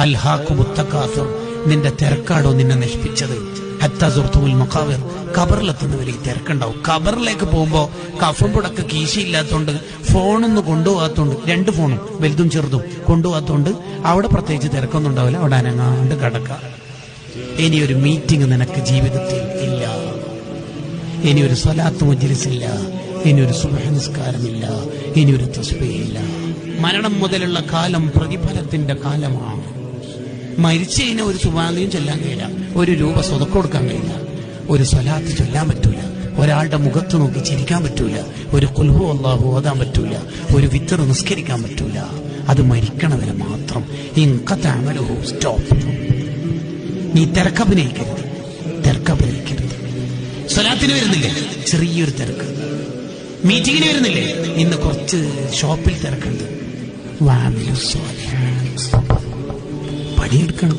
അൽഹാഖുമുത് തകാസുർ, നിന്റെ തിരക്കാടോ നിന്നെ നശിപ്പിച്ചത്. ഹത്താ സുർത്തുൽ മഖാബിർ, ഖബറിലെത്തുന്നവരെ ഈ തിരക്കുണ്ടാവും. ഖബറിലേക്ക് പോകുമ്പോ കഫൻ പുടക്ക് കീശയില്ലാത്തോണ്ട് ഫോണൊന്നും കൊണ്ടുപോകാത്തോണ്ട്, 2 ഫോണും വലുതും ചെറുതും കൊണ്ടുപോകാത്തോണ്ട് അവിടെ പ്രത്യേകിച്ച് തിരക്കൊന്നും ഉണ്ടാവില്ല. അവിടെ അനങ്ങാണ്ട് കിടക്കാം. ഇനിയൊരു മീറ്റിംഗ് നിനക്ക് ജീവിതത്തിൽ ഇല്ല, ഇനിയൊരു സ്വലാത്ത് മജ്ലിസ് ഇല്ല, ഇനിയൊരു സുബ്ഹ് നിസ്കാരമില്ല, ഇനിയൊരു തസ്ബീഹില്ല. മരണം മുതലുള്ള കാലം പ്രതിഫലത്തിന്റെ കാലമാണ്. മരിച്ചു കഴിഞ്ഞാൽ ഒരു സുബ്ഹാനയും ചൊല്ലാൻ കഴിയില്ല, 1 രൂപ സ്വതക്ക കൊടുക്കാൻ കഴിയില്ല, ഒരു സ്വലാത്ത് ചൊല്ലാൻ പറ്റൂല, ഒരാളുടെ മുഖത്ത് നോക്കി ചിരിക്കാൻ പറ്റൂല, ഒരു ഖുൽ ഹു അല്ലാഹു ഓതാൻ പറ്റൂല, ഒരു വിത്ർ നിസ്കരിക്കാൻ പറ്റൂല. അത് മരിക്കണവരെ മാത്രം. സ്റ്റോപ്പ്. നീ തിരക്കഭിനയിക്കരുത്. സ്വലാത്തിന് വരുന്നില്ലേ, ചെറിയൊരു തിരക്ക്. മീറ്റിങ്ങിന് വരുന്നില്ലേ, ഇന്ന് കുറച്ച് ഷോപ്പിൽ തിരക്കുണ്ട്. പണിയെടുക്കണം.